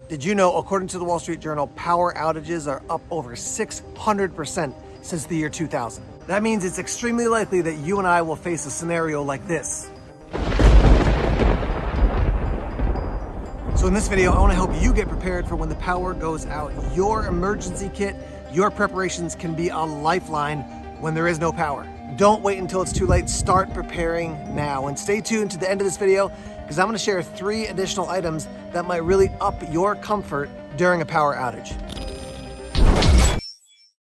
Did you know, according to the Wall Street Journal, power outages are up over 600% since the year 2000? That means it's extremely likely that you and I will face a scenario like this. So in this video, I want to help you get prepared for when the power goes out. Your emergency kit, your preparations can be a lifeline when there is no power. Don't wait until it's too late. Start preparing now. And stay tuned to the end of this video, because I'm going to share 3 additional items that might really up your comfort during a power outage.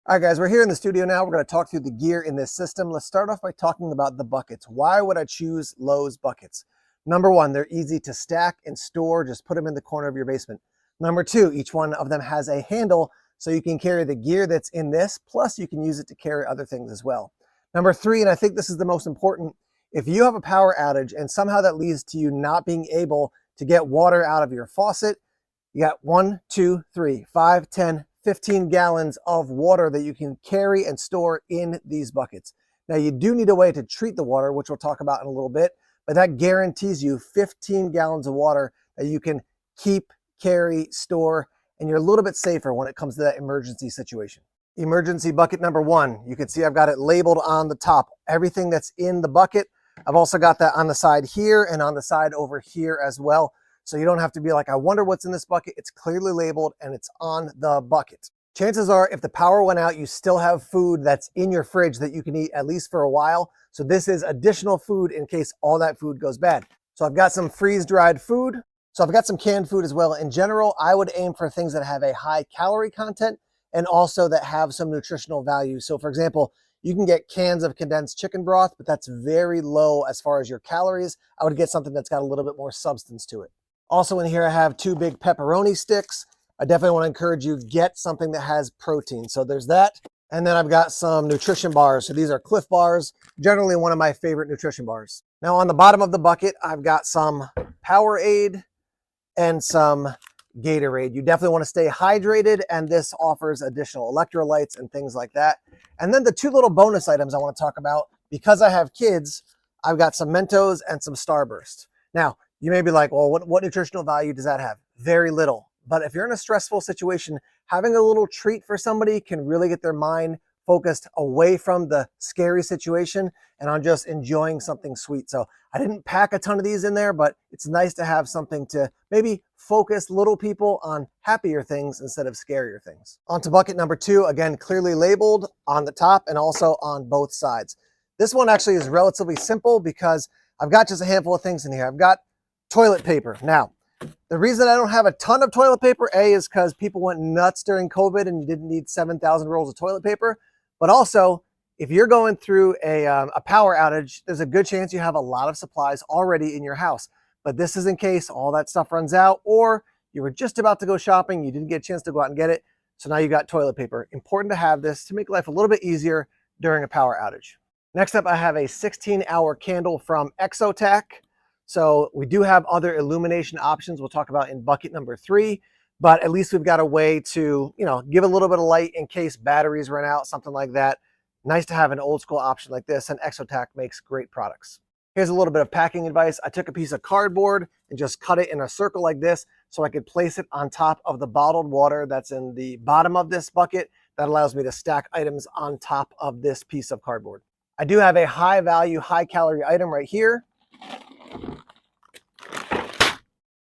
All right, guys, we're here in the studio now. We're going to talk through the gear in this system. Let's start off by talking about the buckets. Why would I choose Lowe's buckets? Number 1, they're easy to stack and store. Just put them in the corner of your basement. Number 2, each one of them has a handle so you can carry the gear that's in this, plus you can use it to carry other things as well. Number 3, and I think this is the most important, if you have a power outage and somehow that leads to you not being able to get water out of your faucet, you got 1, 2, 3, 5, 10, 15 gallons of water that you can carry and store in these buckets. Now you do need a way to treat the water, which we'll talk about in a little bit, but that guarantees you 15 gallons of water that you can keep, carry, store, and you're a little bit safer when it comes to that emergency situation. Emergency bucket number 1, you can see I've got it labeled on the top. Everything that's in the bucket, I've also got that on the side here and on the side over here as well. So you don't have to be like, I wonder what's in this bucket. It's clearly labeled and it's on the bucket. Chances are if the power went out, you still have food that's in your fridge that you can eat at least for a while. So this is additional food in case all that food goes bad. So I've got some freeze-dried food. So I've got some canned food as well. In general, I would aim for things that have a high calorie content and also that have some nutritional value. So for example, you can get cans of condensed chicken broth, but that's very low as far as your calories. I would get something that's got a little bit more substance to it. Also in here, I have 2 big pepperoni sticks. I definitely want to encourage you, get something that has protein. So there's that. And then I've got some nutrition bars. So these are Cliff bars, generally one of my favorite nutrition bars. Now on the bottom of the bucket, I've got some Powerade and some Gatorade. You definitely want to stay hydrated, and this offers additional electrolytes and things like that. And then the 2 little bonus items I want to talk about, because I have kids, I've got some Mentos and some Starburst. Now, you may be like, well, what nutritional value does that have? Very little. But if you're in a stressful situation, having a little treat for somebody can really get their mind focused away from the scary situation and on just enjoying something sweet. So I didn't pack a ton of these in there, but it's nice to have something to maybe focus little people on happier things instead of scarier things. On to bucket number 2, again, clearly labeled on the top and also on both sides. This one actually is relatively simple because I've got just a handful of things in here. I've got toilet paper. Now, the reason I don't have a ton of toilet paper, A, is because people went nuts during COVID and you didn't need 7,000 rolls of toilet paper. But also, if you're going through a power outage, there's a good chance you have a lot of supplies already in your house. But this is in case all that stuff runs out, or you were just about to go shopping, you didn't get a chance to go out and get it, so now you got toilet paper. Important to have this to make life a little bit easier during a power outage. Next up, I have a 16-hour candle from OUTAGE. So we do have other illumination options we'll talk about in bucket number 3, but at least we've got a way to, give a little bit of light in case batteries run out, something like that. Nice to have an old school option like this, and OUTAGE makes great products. Here's a little bit of packing advice. I took a piece of cardboard and just cut it in a circle like this so I could place it on top of the bottled water that's in the bottom of this bucket. That allows me to stack items on top of this piece of cardboard. I do have a high value, high calorie item right here.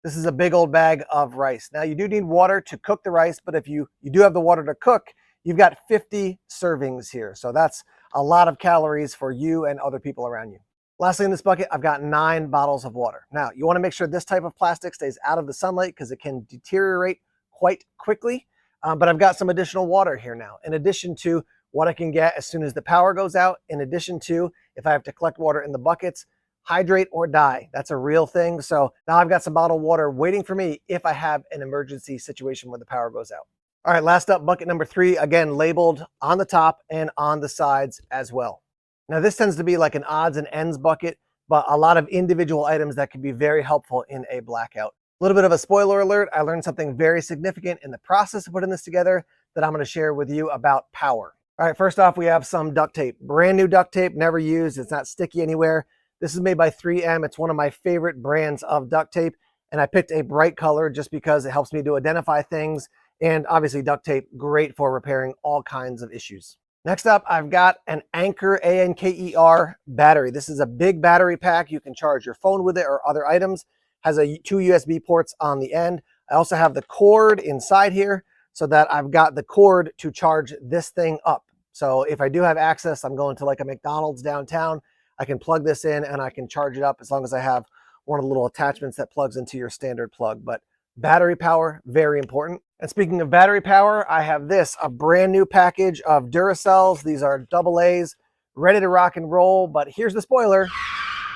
This is a big old bag of rice. Now you do need water to cook the rice, but if you do have the water to cook, you've got 50 servings here. So that's a lot of calories for you and other people around you. Lastly in this bucket, I've got 9 bottles of water. Now you want to make sure this type of plastic stays out of the sunlight because it can deteriorate quite quickly. But I've got some additional water here now, in addition to what I can get as soon as the power goes out, in addition to if I have to collect water in the buckets. Hydrate or die. That's a real thing. So now I've got some bottled water waiting for me if I have an emergency situation where the power goes out. All right, last up, bucket number 3, again, labeled on the top and on the sides as well. Now this tends to be like an odds and ends bucket, but a lot of individual items that can be very helpful in a blackout. A little bit of a spoiler alert, I learned something very significant in the process of putting this together that I'm going to share with you about power. All right, first off, we have some duct tape. Brand new duct tape, never used, it's not sticky anywhere. This is made by 3M. It's one of my favorite brands of duct tape. And I picked a bright color just because it helps me to identify things. And obviously duct tape, great for repairing all kinds of issues. Next up, I've got an Anker, A-N-K-E-R battery. This is a big battery pack. You can charge your phone with it or other items. Has two USB ports on the end. I also have the cord inside here so that I've got the cord to charge this thing up. So if I do have access, I'm going to like a McDonald's downtown, I can plug this in and I can charge it up as long as I have one of the little attachments that plugs into your standard plug. But battery power, very important. And speaking of battery power, I have this, a brand new package of Duracells. These are AA's, ready to rock and roll. But here's the spoiler.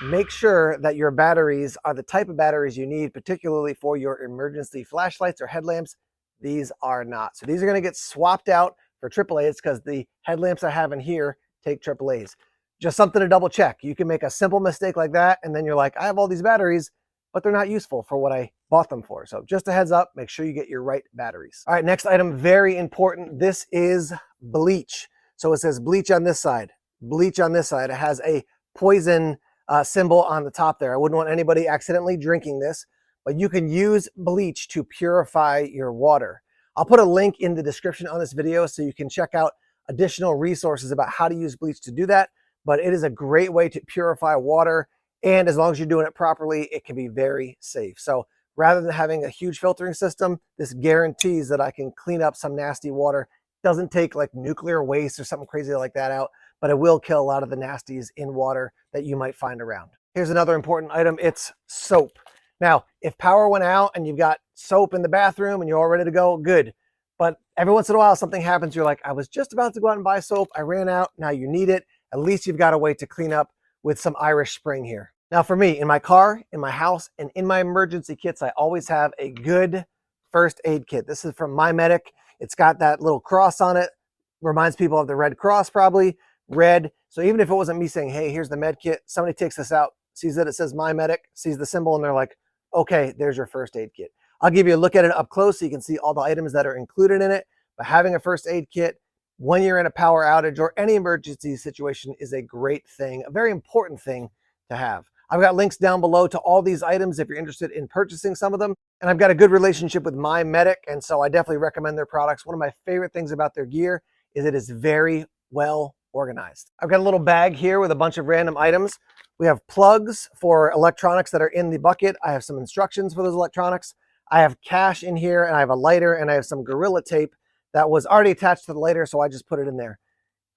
Make sure that your batteries are the type of batteries you need, particularly for your emergency flashlights or headlamps. These are not. So these are going to get swapped out for AAA's because the headlamps I have in here take AAA's. Just something to double check. You can make a simple mistake like that, and then you're like, I have all these batteries, but they're not useful for what I bought them for. So just a heads up, make sure you get your right batteries. All right, next item, very important. This is bleach. So it says bleach on this side, bleach on this side. It has a poison symbol on the top there. I wouldn't want anybody accidentally drinking this, but you can use bleach to purify your water. I'll put a link in the description on this video so you can check out additional resources about how to use bleach to do that. But it is a great way to purify water. And as long as you're doing it properly, it can be very safe. So rather than having a huge filtering system, this guarantees that I can clean up some nasty water. Doesn't take like nuclear waste or something crazy like that out, but it will kill a lot of the nasties in water that you might find around. Here's another important item. It's soap. Now, if power went out and you've got soap in the bathroom and you're all ready to go, good. But every once in a while, something happens. You're like, I was just about to go out and buy soap. I ran out. Now you need it. At least you've got a way to clean up with some Irish Spring here. Now for me, in my car, in my house, and in my emergency kits, I always have a good first aid kit. This is from My Medic. It's got that little cross on it. Reminds people of the Red Cross probably. Red. So even if it wasn't me saying, hey, here's the med kit, somebody takes this out, sees that it says My Medic, sees the symbol, and they're like, okay, there's your first aid kit. I'll give you a look at it up close so you can see all the items that are included in it. But having a first aid kit when you're in a power outage or any emergency situation is a great thing, a very important thing to have. I've got links down below to all these items if you're interested in purchasing some of them. And I've got a good relationship with My Medic, and so I definitely recommend their products. One of my favorite things about their gear is it is very well organized. I've got a little bag here with a bunch of random items. We have plugs for electronics that are in the bucket. I have some instructions for those electronics. I have cash in here, and I have a lighter, and I have some Gorilla Tape that was already attached to the lighter, so I just put it in there.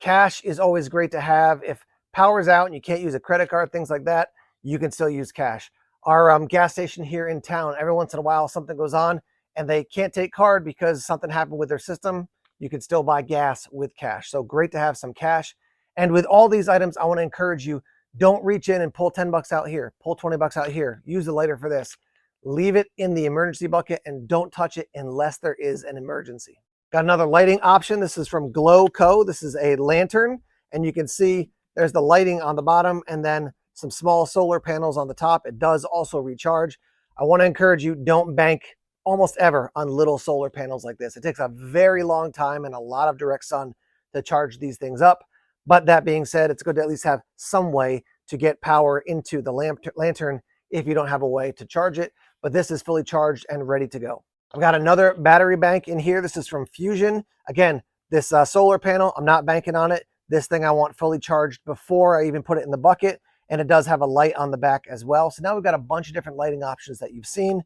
Cash is always great to have. If power's out and you can't use a credit card, things like that, you can still use cash. Our gas station here in town, every once in a while something goes on and they can't take card because something happened with their system. You can still buy gas with cash. So great to have some cash. And with all these items, I want to encourage you, don't reach in and pull 10 bucks out here, pull 20 bucks out here, use the lighter for this. Leave it in the emergency bucket and don't touch it unless there is an emergency. Got another lighting option. This is from Glow Co. This is a lantern, and you can see there's the lighting on the bottom and then some small solar panels on the top. It does also recharge. I want to encourage you, don't bank almost ever on little solar panels like this. It takes a very long time and a lot of direct sun to charge these things up. But that being said, it's good to at least have some way to get power into the lantern if you don't have a way to charge it. But this is fully charged and ready to go. I've got another battery bank in here. This is from Fusion. Again, this solar panel, I'm not banking on it. This thing I want fully charged before I even put it in the bucket. And it does have a light on the back as well. So now we've got a bunch of different lighting options that you've seen.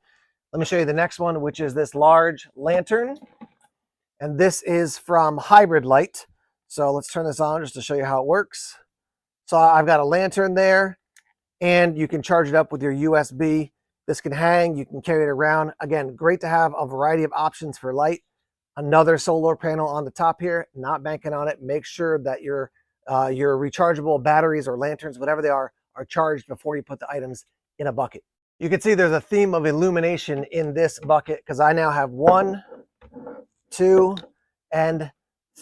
Let me show you the next one, which is this large lantern. And this is from Hybrid Light. So let's turn this on just to show you how it works. So I've got a lantern there, and you can charge it up with your USB. This can hang, you can carry it around. Again, great to have a variety of options for light. Another solar panel on the top here, not banking on it. Make sure that your rechargeable batteries or lanterns, whatever they are charged before you put the items in a bucket. You can see there's a theme of illumination in this bucket because I now have 1, 2, and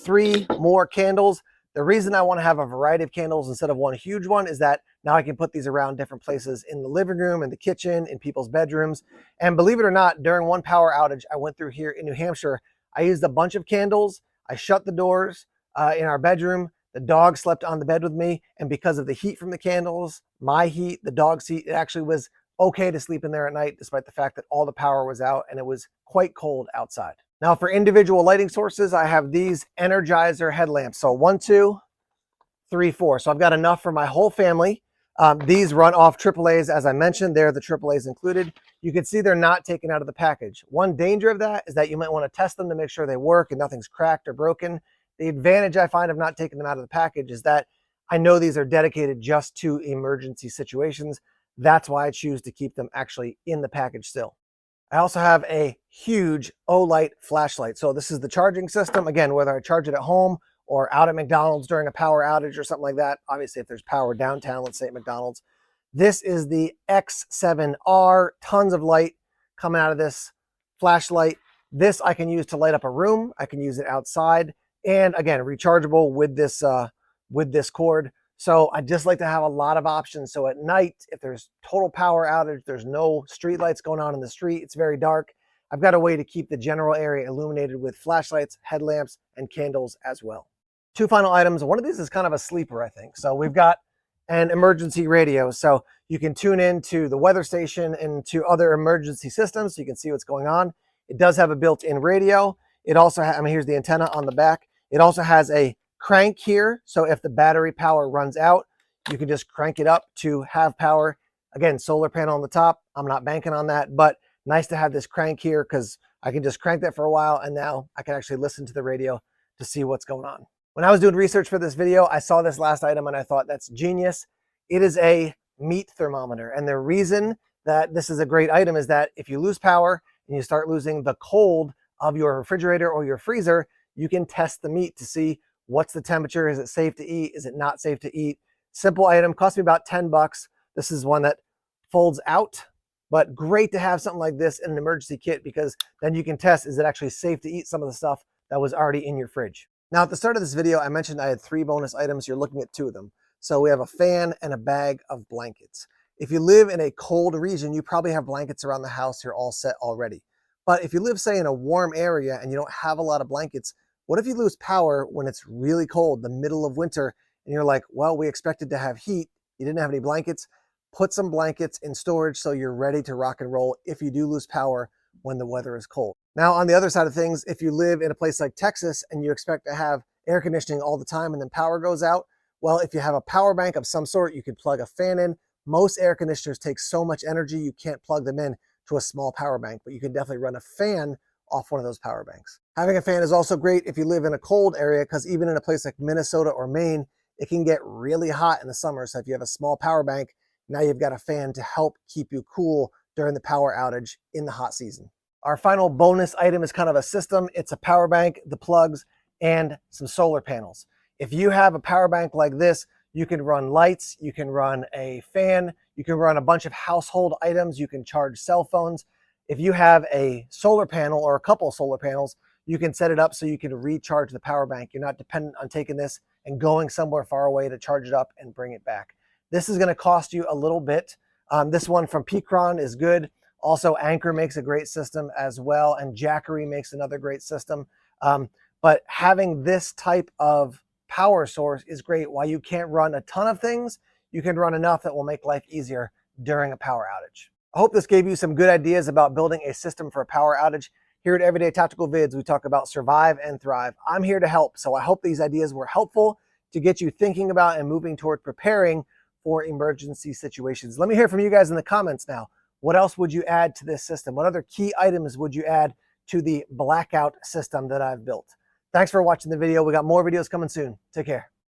3 more candles. The reason I want to have a variety of candles instead of one huge one is that now I can put these around different places in the living room, in the kitchen, in people's bedrooms. And believe it or not, during one power outage I went through here in New Hampshire, I used a bunch of candles. I shut the doors in our bedroom. The dog slept on the bed with me. And because of the heat from the candles, my heat, the dog's heat, it actually was okay to sleep in there at night, despite the fact that all the power was out and it was quite cold outside. Now for individual lighting sources, I have these Energizer headlamps. So 1, 2, 3, 4. So I've got enough for my whole family. These run off AAAs, as I mentioned. They're the AAAs included. You can see they're not taken out of the package. One danger of that is that you might want to test them to make sure they work and nothing's cracked or broken. The advantage I find of not taking them out of the package is that I know these are dedicated just to emergency situations. That's why I choose to keep them actually in the package still. I also have a huge OLight flashlight. So this is the charging system. Again, whether I charge it at home or out at McDonald's during a power outage or something like that. Obviously, if there's power downtown, let's say at McDonald's. This is the X7R, tons of light coming out of this flashlight. This I can use to light up a room. I can use it outside. And again, rechargeable with this cord. So I just like to have a lot of options. So at night, if there's total power outage, there's no street lights going on in the street, it's very dark, I've got a way to keep the general area illuminated with flashlights, headlamps, and candles as well. 2 final items. One of these is kind of a sleeper, I think. So we've got an emergency radio. So you can tune into the weather station and to other emergency systems so you can see what's going on. It does have a built-in radio. It also has, here's the antenna on the back. It also has a crank here. So if the battery power runs out, you can just crank it up to have power. Again, solar panel on the top. I'm not banking on that, but nice to have this crank here because I can just crank that for a while and now I can actually listen to the radio to see what's going on. When I was doing research for this video, I saw this last item and I thought that's genius. It is a meat thermometer. And the reason that this is a great item is that if you lose power and you start losing the cold of your refrigerator or your freezer, you can test the meat to see what's the temperature. Is it safe to eat? Is it not safe to eat? Simple item, cost me about 10 bucks. This is one that folds out, but great to have something like this in an emergency kit because then you can test, is it actually safe to eat some of the stuff that was already in your fridge. Now at the start of this video, I mentioned I had 3 bonus items. You're looking at 2 of them. So we have a fan and a bag of blankets. If you live in a cold region, you probably have blankets around the house. You're all set already. But if you live, say, in a warm area and you don't have a lot of blankets, what if you lose power when it's really cold, the middle of winter, and you're like, well, we expected to have heat. You didn't have any blankets. Put some blankets in storage so you're ready to rock and roll if you do lose power when the weather is cold. Now, on the other side of things, if you live in a place like Texas and you expect to have air conditioning all the time and then power goes out, well, if you have a power bank of some sort, you can plug a fan in. Most air conditioners take so much energy, you can't plug them in to a small power bank, but you can definitely run a fan off one of those power banks. Having a fan is also great if you live in a cold area because even in a place like Minnesota or Maine, it can get really hot in the summer. So if you have a small power bank, now you've got a fan to help keep you cool during the power outage in the hot season. Our final bonus item is kind of a system. It's a power bank, the plugs, and some solar panels. If you have a power bank like this, you can run lights, you can run a fan, you can run a bunch of household items, you can charge cell phones. If you have a solar panel or a couple of solar panels, you can set it up so you can recharge the power bank. You're not dependent on taking this and going somewhere far away to charge it up and bring it back. This is going to cost you a little bit. This one from Picron is good. Also, Anchor makes a great system as well, and Jackery makes another great system. But having this type of power source is great. While you can't run a ton of things, you can run enough that will make life easier during a power outage. I hope this gave you some good ideas about building a system for a power outage. Here at Everyday Tactical Vids, we talk about survive and thrive. I'm here to help, so I hope these ideas were helpful to get you thinking about and moving toward preparing for emergency situations. Let me hear from you guys in the comments now. What else would you add to this system? What other key items would you add to the blackout system that I've built? Thanks for watching the video. We got more videos coming soon. Take care.